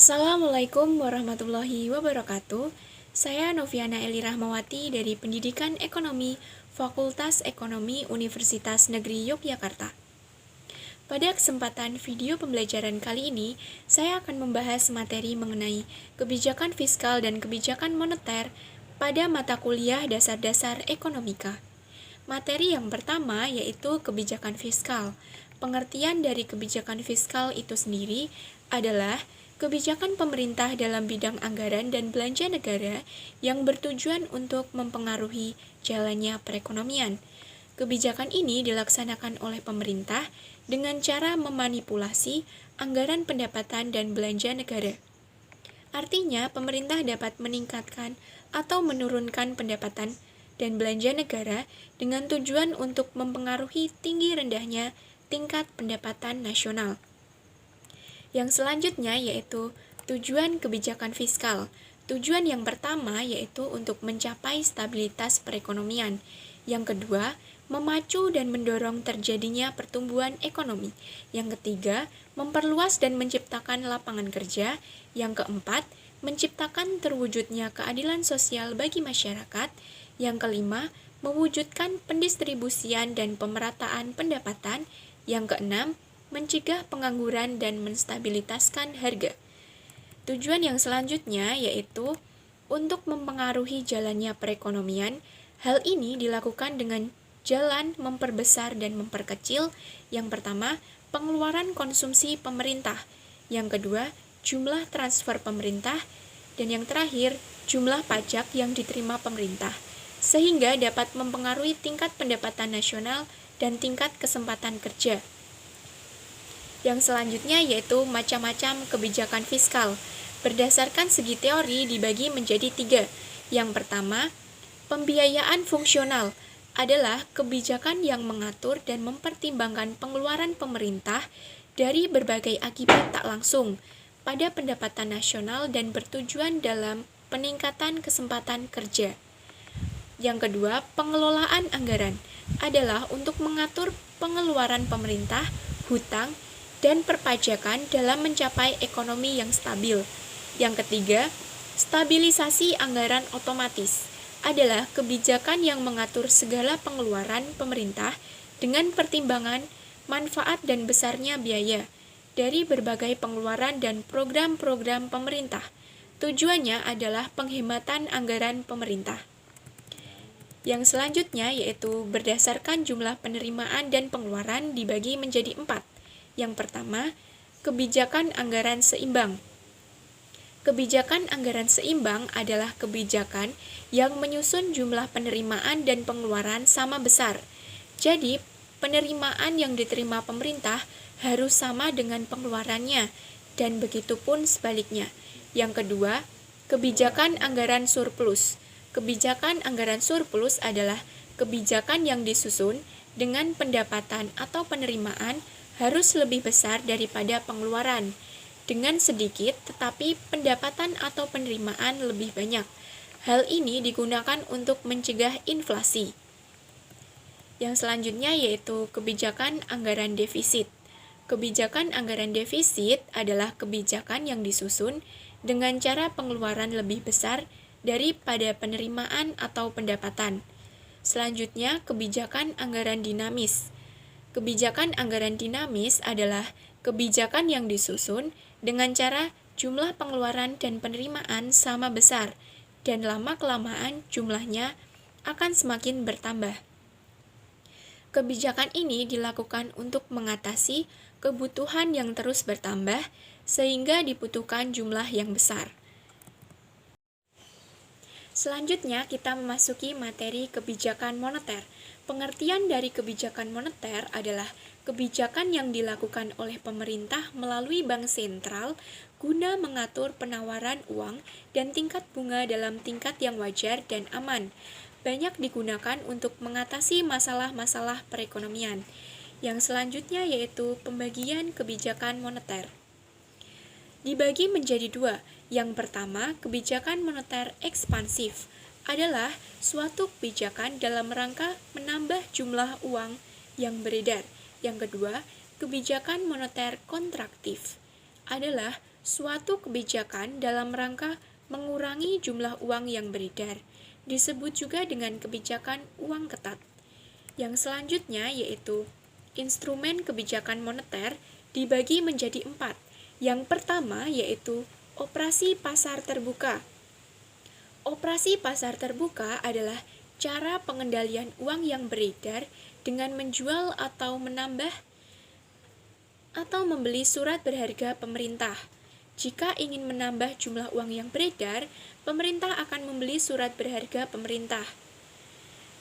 Assalamualaikum warahmatullahi wabarakatuh. Saya Noviana Eli Rahmawati dari Pendidikan Ekonomi, Fakultas Ekonomi Universitas Negeri Yogyakarta. Pada kesempatan video pembelajaran kali ini, saya akan membahas materi mengenai kebijakan fiskal dan kebijakan moneter pada mata kuliah dasar-dasar ekonomika. Materi yang pertama yaitu kebijakan fiskal. Pengertian dari kebijakan fiskal itu sendiri adalah kebijakan pemerintah dalam bidang anggaran dan belanja negara yang bertujuan untuk mempengaruhi jalannya perekonomian. Kebijakan ini dilaksanakan oleh pemerintah dengan cara memanipulasi anggaran pendapatan dan belanja negara. Artinya, pemerintah dapat meningkatkan atau menurunkan pendapatan dan belanja negara dengan tujuan untuk mempengaruhi tinggi rendahnya tingkat pendapatan nasional. Yang selanjutnya yaitu tujuan kebijakan fiskal. Tujuan yang pertama yaitu untuk mencapai stabilitas perekonomian. Yang kedua, memacu dan mendorong terjadinya pertumbuhan ekonomi. Yang ketiga, memperluas dan menciptakan lapangan kerja. Yang keempat, menciptakan terwujudnya keadilan sosial bagi masyarakat. Yang kelima, mewujudkan pendistribusian dan pemerataan pendapatan. Yang keenam, mencegah pengangguran dan menstabilitaskan harga. Tujuan yang selanjutnya yaitu untuk mempengaruhi jalannya perekonomian. Hal ini dilakukan dengan jalan memperbesar dan memperkecil. Yang pertama, pengeluaran konsumsi pemerintah. Yang kedua, jumlah transfer pemerintah. Dan yang terakhir, jumlah pajak yang diterima pemerintah, sehingga dapat mempengaruhi tingkat pendapatan nasional dan tingkat kesempatan kerja. Yang selanjutnya yaitu macam-macam kebijakan fiskal. Berdasarkan segi teori dibagi menjadi 3. Yang pertama, pembiayaan fungsional adalah kebijakan yang mengatur dan mempertimbangkan pengeluaran pemerintah dari berbagai akibat tak langsung pada pendapatan nasional dan bertujuan dalam peningkatan kesempatan kerja. Yang kedua, pengelolaan anggaran adalah untuk mengatur pengeluaran pemerintah, hutang, dan perpajakan dalam mencapai ekonomi yang stabil. Yang ketiga, stabilisasi anggaran otomatis adalah kebijakan yang mengatur segala pengeluaran pemerintah dengan pertimbangan manfaat dan besarnya biaya dari berbagai pengeluaran dan program-program pemerintah. Tujuannya adalah penghematan anggaran pemerintah. Yang selanjutnya yaitu berdasarkan jumlah penerimaan dan pengeluaran dibagi menjadi 4. Yang pertama, kebijakan anggaran seimbang. Kebijakan anggaran seimbang adalah kebijakan yang menyusun jumlah penerimaan dan pengeluaran sama besar. Jadi, penerimaan yang diterima pemerintah harus sama dengan pengeluarannya, dan begitu pun sebaliknya. Yang kedua, kebijakan anggaran surplus. Kebijakan anggaran surplus adalah kebijakan yang disusun dengan pendapatan atau penerimaan harus lebih besar daripada pengeluaran, dengan sedikit tetapi pendapatan atau penerimaan lebih banyak. Hal ini digunakan untuk mencegah inflasi. Yang selanjutnya yaitu kebijakan anggaran defisit. Kebijakan anggaran defisit adalah kebijakan yang disusun dengan cara pengeluaran lebih besar daripada penerimaan atau pendapatan. Selanjutnya, kebijakan anggaran dinamis. Kebijakan anggaran dinamis adalah kebijakan yang disusun dengan cara jumlah pengeluaran dan penerimaan sama besar, dan lama-kelamaan jumlahnya akan semakin bertambah. Kebijakan ini dilakukan untuk mengatasi kebutuhan yang terus bertambah, sehingga dibutuhkan jumlah yang besar. Selanjutnya, kita memasuki materi kebijakan moneter. Pengertian dari kebijakan moneter adalah kebijakan yang dilakukan oleh pemerintah melalui bank sentral guna mengatur penawaran uang dan tingkat bunga dalam tingkat yang wajar dan aman. Banyak digunakan untuk mengatasi masalah-masalah perekonomian. Yang selanjutnya yaitu pembagian kebijakan moneter. Dibagi menjadi 2. Yang pertama, kebijakan moneter ekspansif adalah suatu kebijakan dalam rangka menambah jumlah uang yang beredar. Yang kedua, kebijakan moneter kontraktif adalah suatu kebijakan dalam rangka mengurangi jumlah uang yang beredar. Disebut juga dengan kebijakan uang ketat. Yang selanjutnya yaitu instrumen kebijakan moneter dibagi menjadi 4. Yang pertama yaitu operasi pasar terbuka. Operasi pasar terbuka adalah cara pengendalian uang yang beredar dengan menjual atau menambah atau membeli surat berharga pemerintah. Jika ingin menambah jumlah uang yang beredar, pemerintah akan membeli surat berharga pemerintah.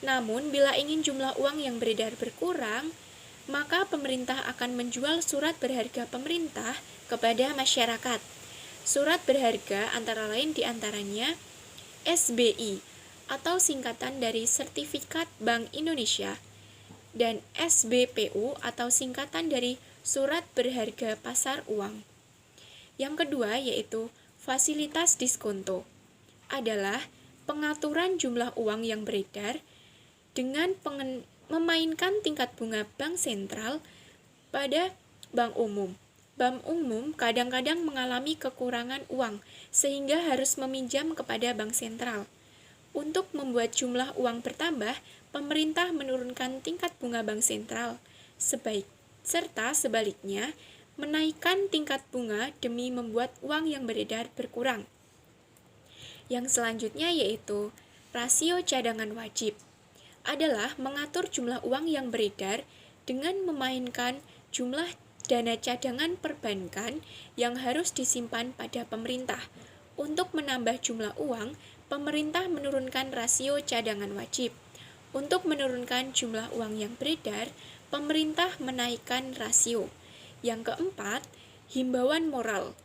Namun, bila ingin jumlah uang yang beredar berkurang, maka pemerintah akan menjual surat berharga pemerintah kepada masyarakat. Surat berharga antara lain diantaranya SBI atau singkatan dari Sertifikat Bank Indonesia dan SBPU atau singkatan dari Surat Berharga Pasar Uang. Yang kedua yaitu fasilitas diskonto adalah pengaturan jumlah uang yang beredar dengan memainkan tingkat bunga bank sentral pada bank umum. Bank umum kadang-kadang mengalami kekurangan uang sehingga harus meminjam kepada bank sentral. Untuk membuat jumlah uang bertambah, pemerintah menurunkan tingkat bunga bank sentral, serta sebaliknya menaikkan tingkat bunga demi membuat uang yang beredar berkurang. Yang selanjutnya yaitu rasio cadangan wajib, adalah mengatur jumlah uang yang beredar dengan memainkan jumlah dana cadangan perbankan yang harus disimpan pada pemerintah. Untuk menambah jumlah uang, pemerintah menurunkan rasio cadangan wajib. Untuk menurunkan jumlah uang yang beredar, pemerintah menaikkan rasio. Yang keempat, himbauan moral.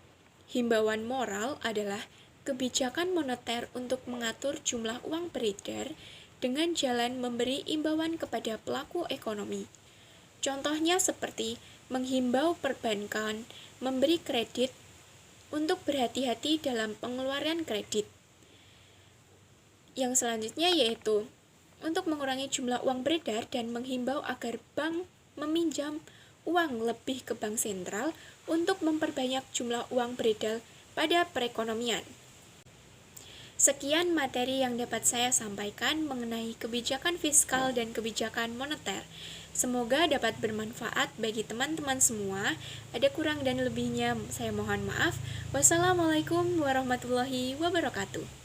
Himbauan moral adalah kebijakan moneter untuk mengatur jumlah uang beredar dengan jalan memberi imbauan kepada pelaku ekonomi. Contohnya seperti menghimbau perbankan memberi kredit untuk berhati-hati dalam pengeluaran kredit. Yang selanjutnya yaitu untuk mengurangi jumlah uang beredar dan menghimbau agar bank meminjam uang lebih ke bank sentral untuk memperbanyak jumlah uang beredar pada perekonomian. Sekian materi yang dapat saya sampaikan mengenai kebijakan fiskal dan kebijakan moneter. Semoga dapat bermanfaat bagi teman-teman semua. Ada kurang dan lebihnya saya mohon maaf. Wassalamualaikum warahmatullahi wabarakatuh.